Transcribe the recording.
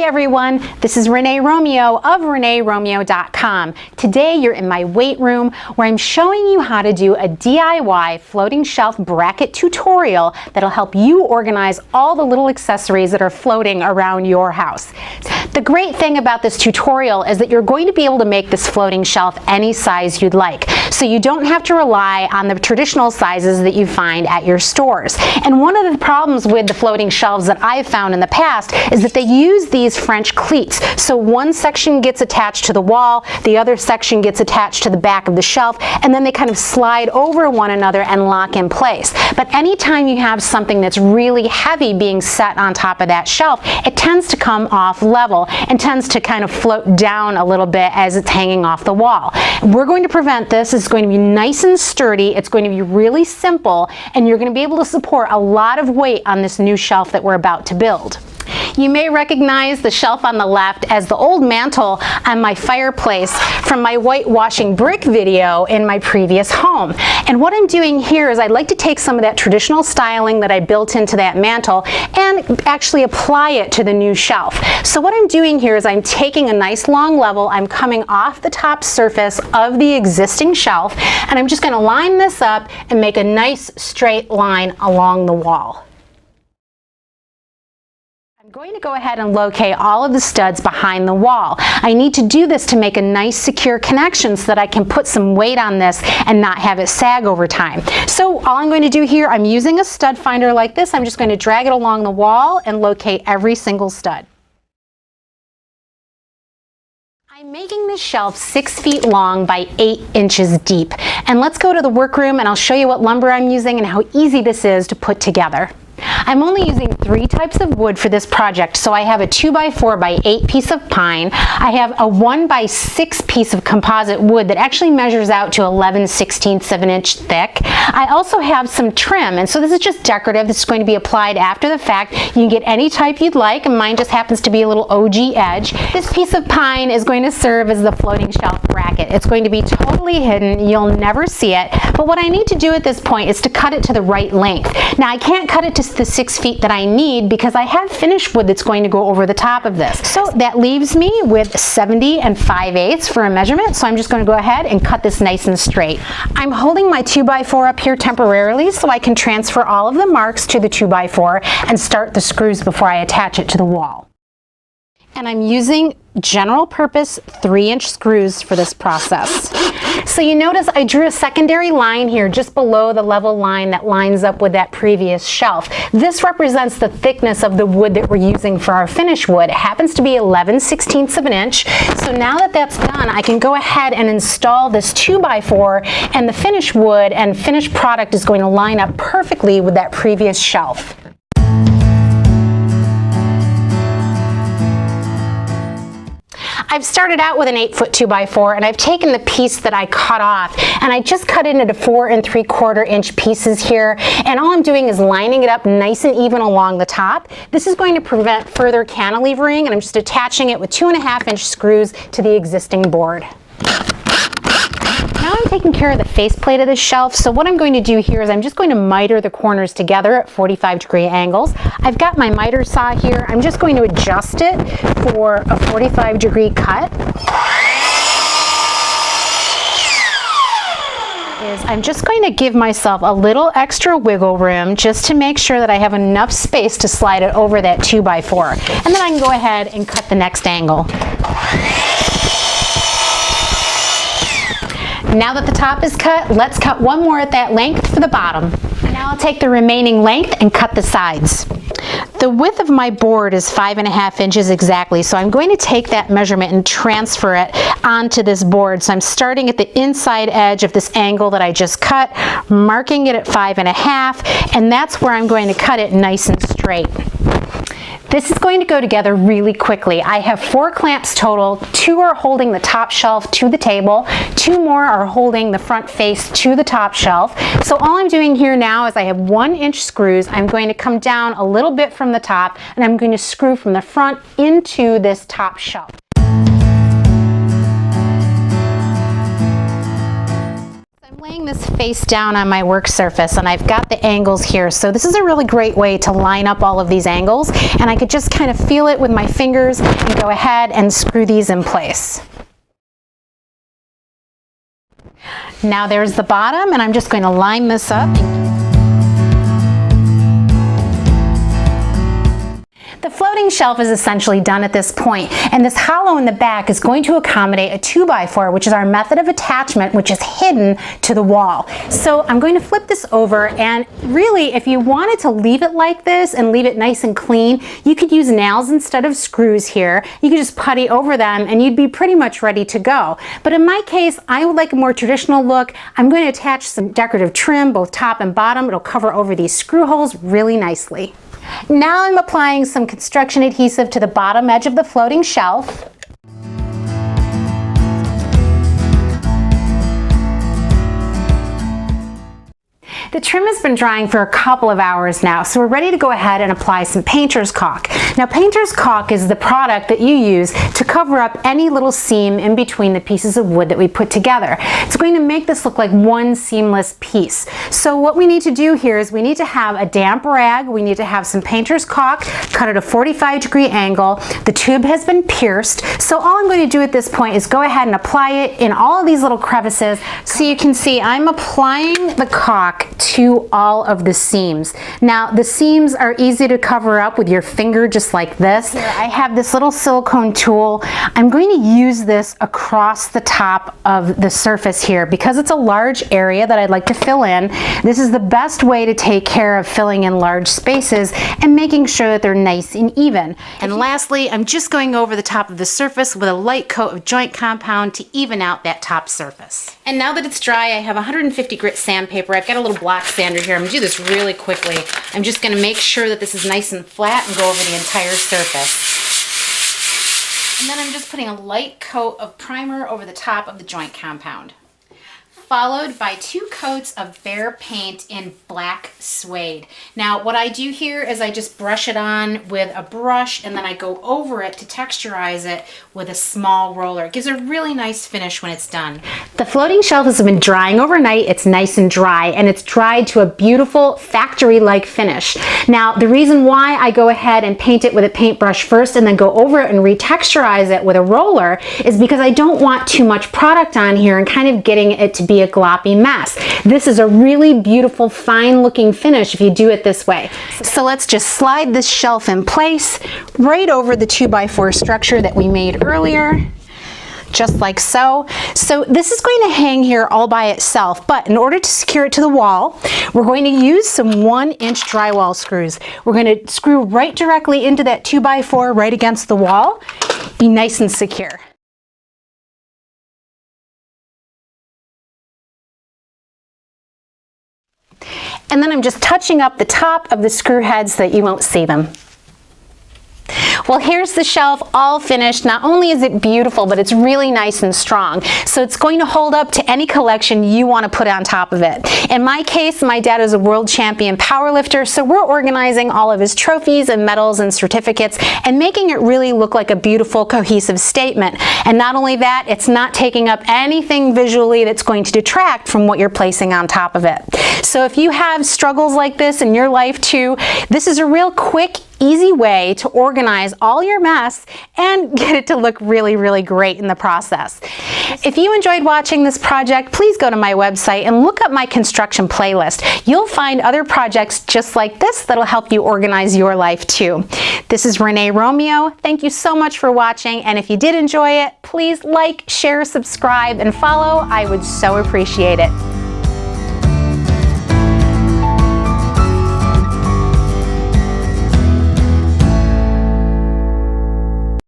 everyone, this is Renee Romeo of reneeromeo.com. Today you're in my weight room where I'm showing you how to do a DIY floating shelf bracket tutorial that'll help you organize all the little accessories that are floating around your house. The great thing about this tutorial is that you're going to be able to make this floating shelf any size you'd like, so you don't have to rely on the traditional sizes that you find at your stores. And one of the problems with the floating shelves that I've found in the past is that they use these French cleats. So one section gets attached to the wall, the other section gets attached to the back of the shelf, and then they kind of slide over one another and lock in place. But anytime you have something that's really heavy being set on top of that shelf, it tends to come off level and tends to kind of float down a little bit as it's hanging off the wall. We're going to prevent this. It's going to be nice and sturdy. It's going to be really simple, and you're going to be able to support a lot of weight on this new shelf that we're about to build. You may recognize the shelf on the left as the old mantle on my fireplace from my whitewashing brick video in my previous home. And what I'm doing here is I'd like to take some of that traditional styling that I built into that mantle and actually apply it to the new shelf. So what I'm doing here is I'm taking a nice long level, I'm coming off the top surface of the existing shelf, and I'm just going to line this up and make a nice straight line along the wall. I'm going to go ahead and locate all of the studs behind the wall. I need to do this to make a nice secure connection so that I can put some weight on this and not have it sag over time. So all I'm going to do here, I'm using a stud finder like this. I'm just going to drag it along the wall and locate every single stud. I'm making this shelf 6 feet long by 8 inches deep. And let's go to the workroom and I'll show you what lumber I'm using and how easy this is to put together. I'm only using 3 types of wood for this project. So I have a 2x4 by 8 piece of pine. I have a 1x6 piece of composite wood that actually measures out to 11/16 of an inch thick. I also have some trim, and so this is just decorative. This is going to be applied after the fact. You can get any type you'd like, and mine just happens to be a little OG edge. This piece of pine is going to serve as the floating shelf bracket. It's going to be totally hidden. You'll never see it. But what I need to do at this point is to cut it to the right length. Now I can't cut it to the 6 feet that I need because I have finished wood that's going to go over the top of this. So that leaves me with 70 5/8 for a measurement. So I'm just going to go ahead and cut this nice and straight. I'm holding my 2x4 up here temporarily so I can transfer all of the marks to the 2x4 and start the screws before I attach it to the wall. And I'm using general purpose 3-inch screws for this process. So you notice I drew a secondary line here just below the level line that lines up with that previous shelf. This represents the thickness of the wood that we're using for our finish wood. It happens to be 11/16 of an inch. So now that that's done, I can go ahead and install this 2x4, and the finished wood and finished product is going to line up perfectly with that previous shelf. I've started out with an 8-foot 2x4, and I've taken the piece that I cut off and I just cut it into 4 3/4 inch pieces here, and all I'm doing is lining it up nice and even along the top. This is going to prevent further cantilevering, and I'm just attaching it with 2.5-inch screws to the existing board. Now I'm taking care of the faceplate of this shelf, so what I'm going to do here is I'm just going to miter the corners together at 45-degree angles. I've got my miter saw here. I'm just going to adjust it for a 45-degree cut. I'm just going to give myself a little extra wiggle room just to make sure that I have enough space to slide it over that 2x4. And then I can go ahead and cut the next angle. Now that the top is cut, let's cut one more at that length for the bottom. Now I'll take the remaining length and cut the sides. The width of my board is 5.5 inches exactly, so I'm going to take that measurement and transfer it onto this board. So I'm starting at the inside edge of this angle that I just cut, marking it at 5.5, and that's where I'm going to cut it nice and straight. This is going to go together really quickly. I have 4 clamps total. 2 are holding the top shelf to the table. 2 more are holding the front face to the top shelf. So all I'm doing here now is I have 1-inch screws. I'm going to come down a little bit from the top, and I'm going to screw from the front into this top shelf. laying this face down on my work surface and I've got the angles here. So this is a really great way to line up all of these angles, and I could just kind of feel it with my fingers and go ahead and screw these in place. Now there's the bottom, and I'm just going to line this up. The floating shelf is essentially done at this point, and this hollow in the back is going to accommodate a 2x4, which is our method of attachment, which is hidden to the wall. So I'm going to flip this over, and really, if you wanted to leave it like this and leave it nice and clean, you could use nails instead of screws here. You could just putty over them and you'd be pretty much ready to go. But in my case, I would like a more traditional look. I'm going to attach some decorative trim, both top and bottom. It'll cover over these screw holes really nicely. Now I'm applying some construction adhesive to the bottom edge of the floating shelf. The trim has been drying for a couple of hours now, so we're ready to go ahead and apply some painter's caulk. Now, painter's caulk is the product that you use to cover up any little seam in between the pieces of wood that we put together. It's going to make this look like one seamless piece. So what we need to do here is we need to have a damp rag, we need to have some painter's caulk cut at a 45-degree angle. The tube has been pierced, so all I'm going to do at this point is go ahead and apply it in all of these little crevices. So you can see I'm applying the caulk to all of the seams. Now the seams are easy to cover up with your finger just like this. Here I have this little silicone tool. I'm going to use this across the top of the surface here because it's a large area that I'd like to fill in. This is the best way to take care of filling in large spaces and making sure that they're nice and even. And lastly, I'm just going over the top of the surface with a light coat of joint compound to even out that top surface. And now that it's dry, I have 150 grit sandpaper. I've got a little block sander here. I'm going to do this really quickly. I'm just going to make sure that this is nice and flat and go over the entire surface. And then I'm just putting a light coat of primer over the top of the joint compound, followed by 2 coats of Behr paint in black suede. Now what I do here is I just brush it on with a brush and then I go over it to texturize it with a small roller. It gives a really nice finish when it's done. The floating shelf has been drying overnight. It's nice and dry, and it's dried to a beautiful factory-like finish. Now the reason why I go ahead and paint it with a paintbrush first and then go over it and retexturize it with a roller is because I don't want too much product on here and kind of getting it to be a gloppy mess. This is a really beautiful, fine looking finish if you do it this way. So let's just slide this shelf in place right over the 2x4 structure that we made earlier, just like so. So this is going to hang here all by itself, but in order to secure it to the wall, we're going to use some 1-inch drywall screws. We're going to screw right directly into that 2x4 right against the wall. Be nice and secure. And then I'm just touching up the top of the screw heads so that you won't see them. Well, here's the shelf all finished. Not only is it beautiful, but it's really nice and strong. So it's going to hold up to any collection you want to put on top of it. In my case, my dad is a world champion powerlifter, so we're organizing all of his trophies and medals and certificates and making it really look like a beautiful, cohesive statement. And not only that, it's not taking up anything visually that's going to detract from what you're placing on top of it. So if you have struggles like this in your life too, this is a real quick, easy way to organize all your mess and get it to look really, really great in the process. If you enjoyed watching this project, please go to my website and look up my construction playlist. You'll find other projects just like this that'll help you organize your life too. This is Renee Romeo. Thank you so much for watching, and if you did enjoy it, please like, share, subscribe, and follow. I would so appreciate it.